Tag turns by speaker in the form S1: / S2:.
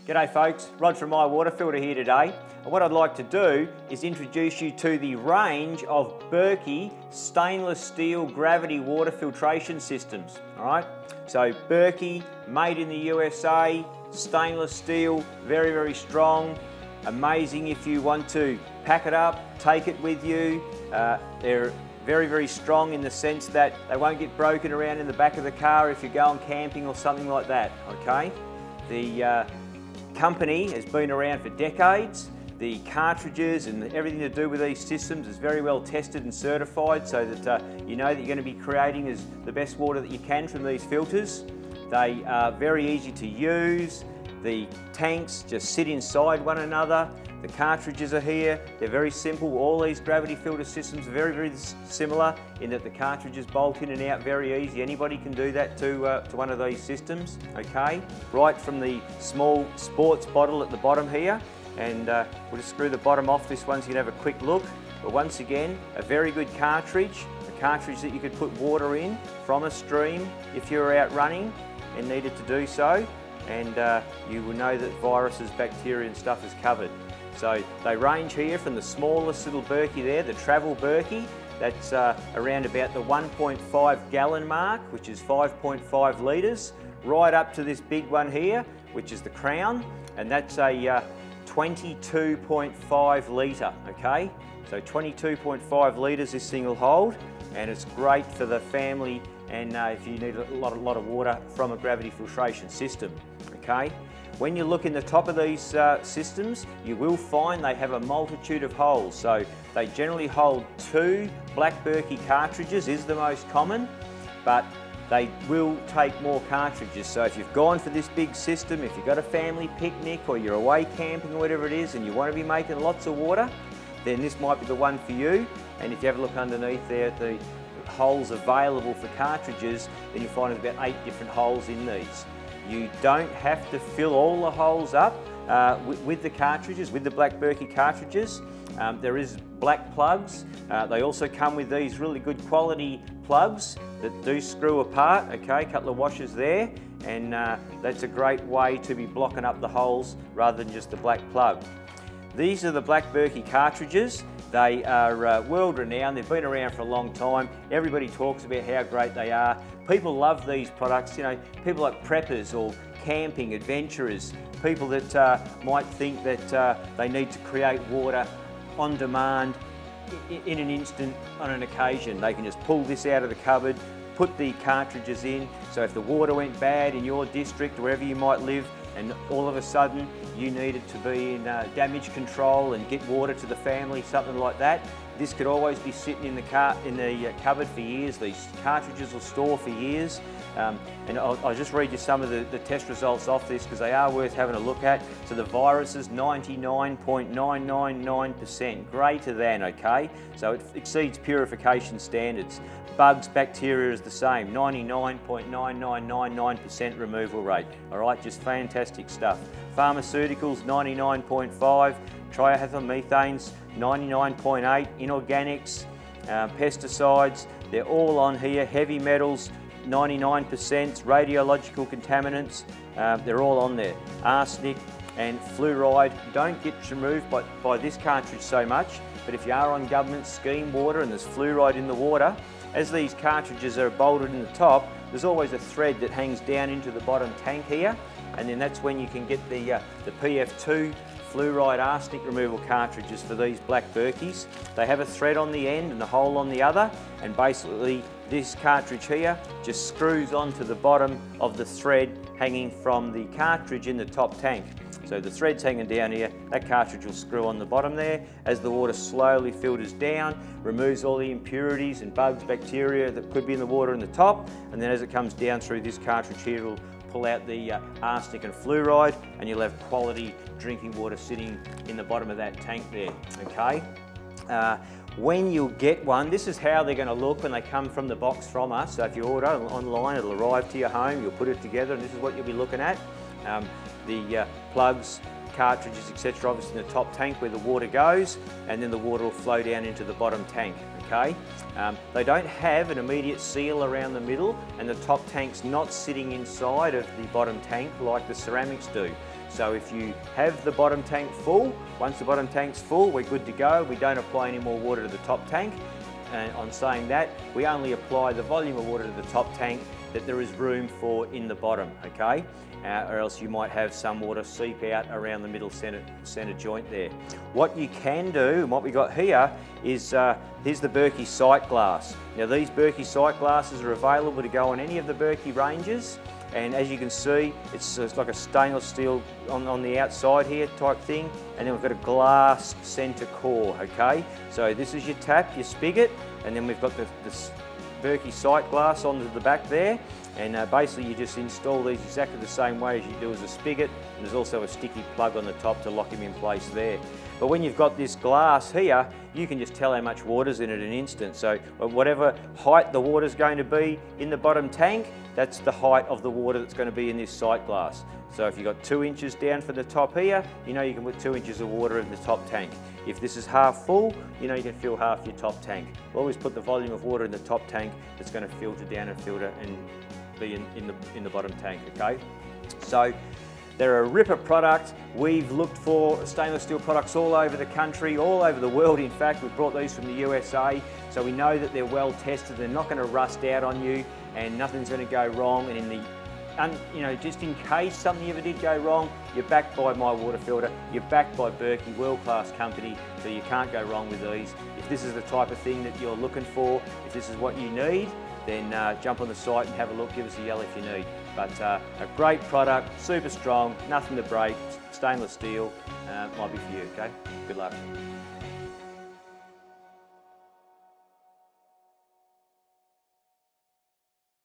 S1: G'day folks, Rod from My Water Filter here today. And what I'd like to do is introduce you to the range of Berkey stainless steel gravity water filtration systems. Alright, so Berkey, made in the USA, stainless steel, very, very strong, amazing if you want to pack it up, take it with you. They're very, very strong in the sense that they won't get broken around in the back of the car if you're going camping or something like that, okay? The company has been around for decades. The cartridges and everything to do with these systems is very well tested and certified so that you know that you're going to be creating the best water that you can from these filters. They are very easy to use. The tanks just sit inside one another. The cartridges are here. They're very simple. All these gravity filter systems are very, very similar in that the cartridges bolt in and out very easy. Anybody can do that to one of these systems, okay? Right from the small sports bottle at the bottom here, and we'll just screw the bottom off this one so you can have a quick look. But once again, a very good cartridge, a cartridge that you could put water in from a stream if you were out running and needed to do so, and you will know that viruses, bacteria and stuff is covered. So they range here from the smallest little Berkey there, the travel Berkey, that's around about the 1.5 gallon mark, which is 5.5 litres, right up to this big one here, which is the Crown, and that's a 22.5 litre, okay? So 22.5 litres this thing will hold, and it's great for the family and if you need a lot of water from a gravity filtration system, okay? When you look in the top of these systems, you will find they have a multitude of holes. So they generally hold 2 black Berkey cartridges, is the most common, but they will take more cartridges. So if you've gone for this big system, if you've got a family picnic or you're away camping or whatever it is and you want to be making lots of water, then this might be the one for you. And if you have a look underneath there at the holes available for cartridges, then you'll find there's about 8 different holes in these. You don't have to fill all the holes up with the cartridges, with the black Berkey cartridges. There is black plugs. They also come with these really good quality plugs that do screw apart, okay, a couple of washers there, and that's a great way to be blocking up the holes rather than just the black plug. These are the black Berkey cartridges. They are world renowned. They've been around for a long time. Everybody talks about how great they are. People love these products, you know, people like preppers or camping adventurers, people that might think that they need to create water on demand in an instant on an occasion. They can just pull this out of the cupboard, put the cartridges in, so if the water went bad in your district, wherever you might live, and all of a sudden you needed to be in damage control and get water to the family, something like that, this could always be sitting in the cupboard for years. These cartridges will store for years. And I'll just read you some of the test results off this because they are worth having a look at. So the virus is 99.999% greater than, okay? So it exceeds purification standards. Bugs, bacteria is the same, 99.9999% removal rate. All right, just fantastic stuff. Pharmaceuticals, 99.5, triethylmethanes, 99.8, inorganics, pesticides, they're all on here, heavy metals, 99%, radiological contaminants, they're all on there. Arsenic and fluoride don't get removed by this cartridge so much, but if you are on government scheme water and there's fluoride in the water, as these cartridges are bolted in the top, there's always a thread that hangs down into the bottom tank here, and then that's when you can get the PF2 fluoride arsenic removal cartridges for these black Berkeys. They have a thread on the end and a hole on the other, and basically this cartridge here just screws onto the bottom of the thread hanging from the cartridge in the top tank. So the thread's hanging down here, that cartridge will screw on the bottom there. As the water slowly filters down, removes all the impurities and bugs, bacteria that could be in the water in the top, and then as it comes down through this cartridge here, it'll pull out the arsenic and fluoride, and you'll have quality drinking water sitting in the bottom of that tank there, okay? When you get one, this is how they're going to look when they come from the box from us. So if you order online, it'll arrive to your home, you'll put it together, and this is what you'll be looking at. The plugs, cartridges, etc. obviously in the top tank where the water goes, and then the water will flow down into the bottom tank, okay? They don't have an immediate seal around the middle, and the top tank's not sitting inside of the bottom tank like the ceramics do. So if you have the bottom tank full, once the bottom tank's full, we're good to go. We don't apply any more water to the top tank. And on saying that, we only apply the volume of water to the top tank that there is room for in the bottom, okay? Or else you might have some water seep out around the middle center joint there. What you can do, and what we got here, is here's the Berkey sight glass. Now these Berkey sight glasses are available to go on any of the Berkey ranges. And as you can see, it's like a stainless steel on the outside here type thing, and then we've got a glass center core, okay? So this is your tap, your spigot, and then we've got this Berkey sight glass onto the back there, and basically you just install these exactly the same way as you do as a spigot, and there's also a sticky plug on the top to lock them in place there. But when you've got this glass here, you can just tell how much water's in it in an instant. So whatever height the water's going to be in the bottom tank, that's the height of the water that's going to be in this sight glass. So if you've got 2 inches down from the top here, you know you can put 2 inches of water in the top tank. If this is half full, you know you can fill half your top tank. Always put the volume of water in the top tank that's going to filter down and filter and be in the bottom tank, okay? So they're a ripper product. We've looked for stainless steel products all over the country, all over the world. In fact, we've brought these from the USA, so we know that they're well tested. They're not going to rust out on you, and nothing's going to go wrong. And in the just in case something ever did go wrong, you're backed by My Water Filter, you're backed by Berkey, world-class company, so you can't go wrong with these. If this is the type of thing that you're looking for, if this is what you need, then jump on the site and have a look, give us a yell if you need. But a great product, super strong, nothing to break, stainless steel, might be for you, okay? Good luck.